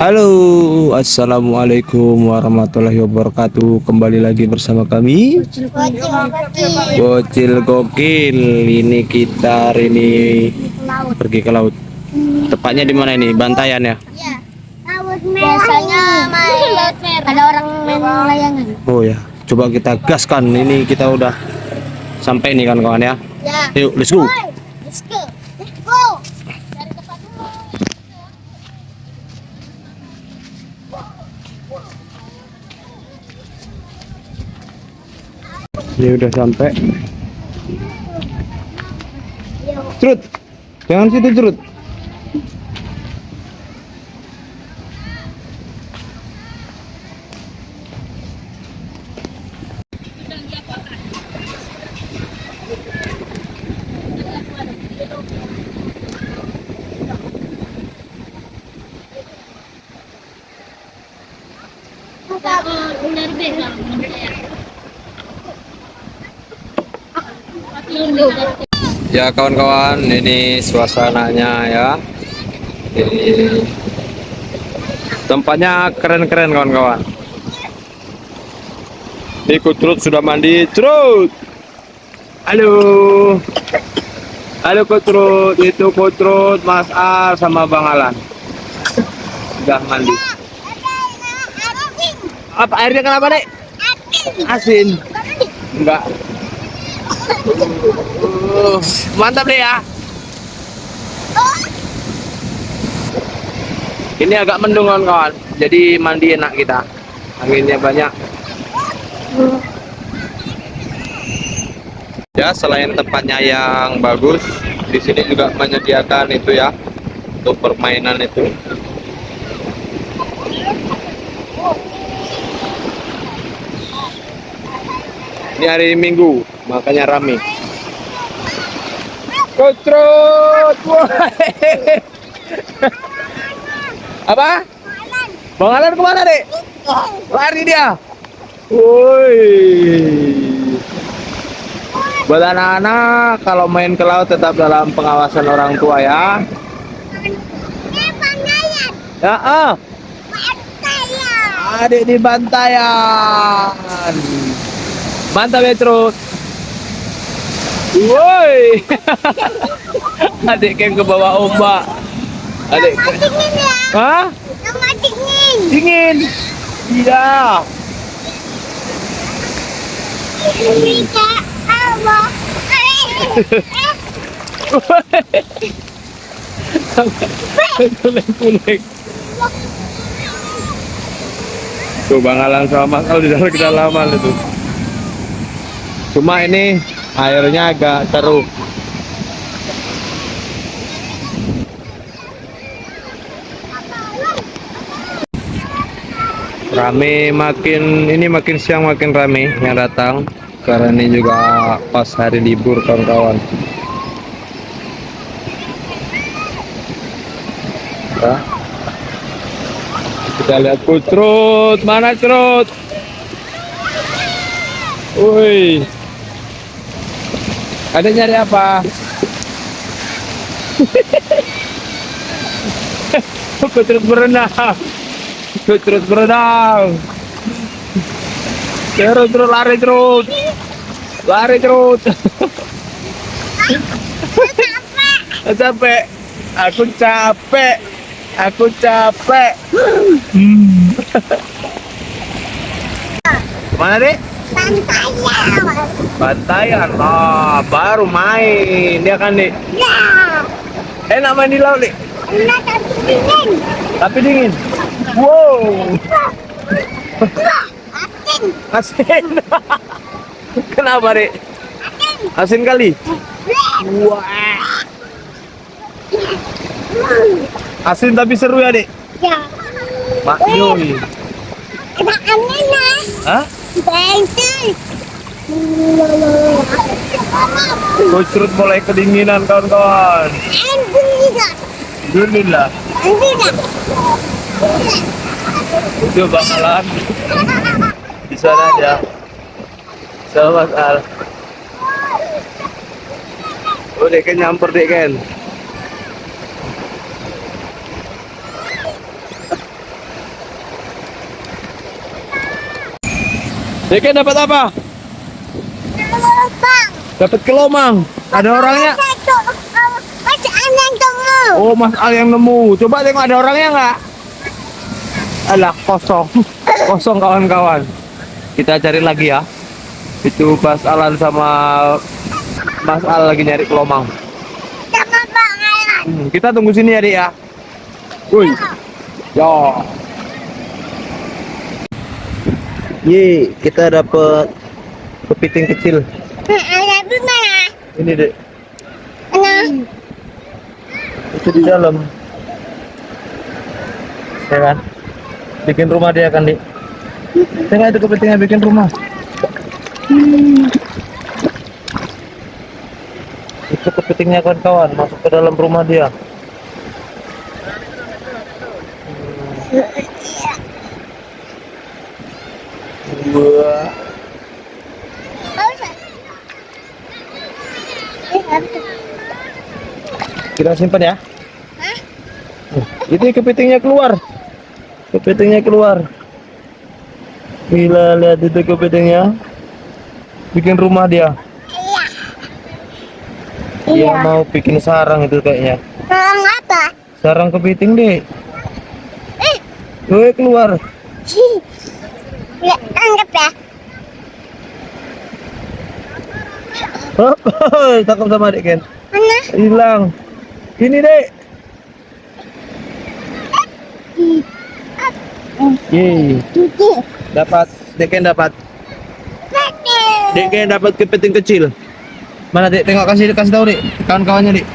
Halo, assalamualaikum warahmatullahi wabarakatuh. Kembali lagi bersama kami, Bocil Gokil. Ini kita hari ini pergi ke laut. Tepatnya di mana ini? Bantayan ya? Iya. Biasanya main laut merah. Ada orang main layangan. Oh ya, coba kita gaskan. Ini kita udah sampai nih kan kawan ya. Ya. Yuk, let's go. Let's go. Let's go. Dari tempat dulu. Ini udah sampai. Cerut, jangan situ cerut. Benar beda. Ya kawan-kawan, ini suasananya ya. Ini tempatnya keren-keren kawan-kawan. Ini Kutrut sudah mandi. Trut, halo, halo Kutrut. Itu Kutrut, Mas Al sama Bang Alan sudah mandi. Apa airnya kenapa dek? Asin. Enggak. Mantap deh ya. Ini agak mendung kawan-kawan, jadi mandi enak kita. Anginnya banyak. Ya, selain tempatnya yang bagus, di sini juga menyediakan itu ya untuk permainan itu. Ini hari Minggu, makanya rame. Kutrut, apa? Bang Alan kemana dek? Lari dia. Woi. Buat anak-anak, kalau main ke laut tetap dalam pengawasan orang tua ya. Ya, adik di bantayan. Mantap ya Trut. Woi. Adik kayak ke bawah ombak. Adik. Dingin ya. Hah? Nama dingin. Dingin. Iya. Bisa apa? Kulek-kulek. Tuh Bang Alan sama Mas Al di dalam kedalaman itu. Cuma ini airnya agak keruh. Rame makin siang makin rame yang datang karena ini juga pas hari libur kawan-kawan. Ya. Kita lihat Kutrut, mana Cerut? Woi, ada nyari apa? Kutrut berenang. Kutrut berenang. Terus lari Cerut. Lari Cerut. Capek. Aku capek. Aku capek. Kemana dek? Bantayan. Bantayan. Ah, baru main dia kan dek. Ya. Enak main di laut dek. Enak tapi dingin. Tapi dingin. Wow. Asin. Asin. Kenapa dek? Asin kali. Wah. Asin tapi seru ya dek. Ya. Mak Yoi. Ada aneh. Hah? Bensin. Kutrut mulai kedinginan kawan-kawan. Alhamdulillah. Alhamdulillah. Itu bakalan di sana aja. Sama Mas Al. Udah kan nyamper deh kan. Deken dapat apa? Lubang. Dapat kelomang. Ada orangnya. Masih aneh temu. Oh, Mas Al yang nemu. Coba tengok ada orangnya nggak? Alah, kosong. Kosong kawan-kawan. Kita cari lagi ya. Itu Mas Alan sama Mas Al lagi nyari kelomang. Sama Bang Alan. Kita tunggu sini ya, Dik ya. Woi. Ya. Ye, kita dapat kepiting kecil. Ada di mana? Ini, Dek. Mana? Itu di dalam. Ya kan? Bikin rumah dia kan, Dik. Tengok itu kepitingnya bikin rumah. Itu kepitingnya kawan-kawan masuk ke dalam rumah dia. Wah. Kita simpan ya. Itu kepitingnya keluar. Kepitingnya keluar. Gila, lihat itu kepitingnya. Bikin rumah dia. Dia mau bikin sarang itu kayaknya. Sarang apa? Sarang kepiting, Dek. Woi, keluar. Lihat, anggap ya. Hoi, tangkap sama adik Ken. Mana? Hilang. Ini, Dek. Yeay. Gigi. Dapat. Dek Ken dapat. Dek Ken dapat kepiting kecil. Mana, Dek? Tengok, kasih tahu, Dek. Kawan-kawannya, Dek.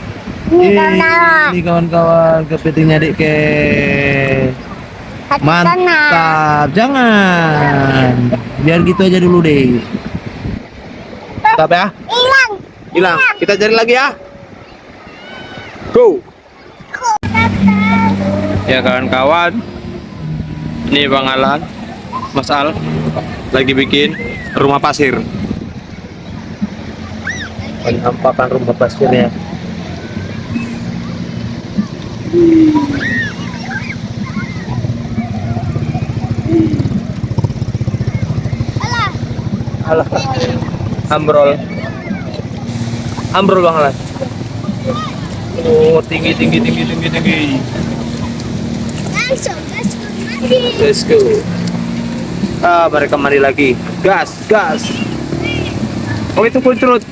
Ini Yeay, kawan-kawan. ini kawan-kawan kepitingnya Dek Ken. Mantap. Jangan. Biar gitu aja dulu, Dek. Mantap ya. Hilang. Hilang. Kita cari lagi ya. Go. Ya kawan-kawan, ini Bang Alan, Mas Al lagi bikin rumah pasir. Penampakan rumah pasirnya. Alah, ambrol. Ambrol Bang Alan. Oh, tinggi. Langsung mandi. Let's go. Ah, mereka mandi lagi. Gas. Oh, itu kuncurut.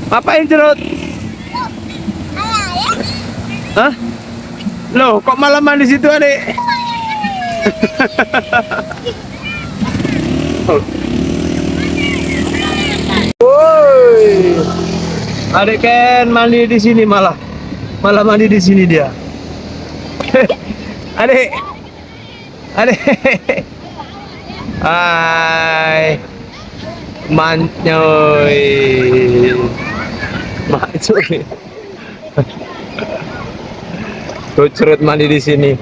Ngapain curut? Ayah ya. Hah? Loh, kok malah mandi situ, Adik? Woi. Adik Ken mandi di sini malah mandi di sini dia. Adik. Hai. Mancoy. Tuh curut mandi di sini.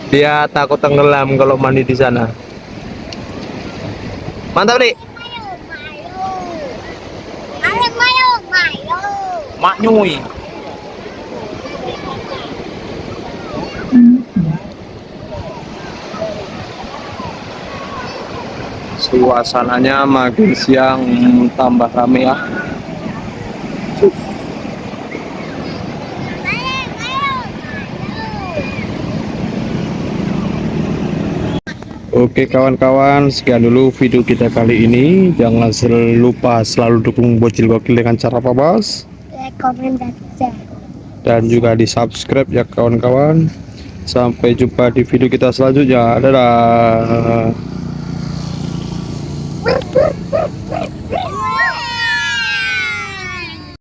Dia takut tenggelam kalau mandi di sana. Mantap, Dik. Mayo. Mak nyui. Suasananya makin siang tambah rame ya. Oke kawan-kawan, sekian dulu video kita kali ini. Jangan lupa selalu dukung Bocil Gokil dengan cara apa, Bos? Like, comment, dan share. Dan juga di subscribe ya kawan-kawan. Sampai jumpa di video kita selanjutnya. Dadah.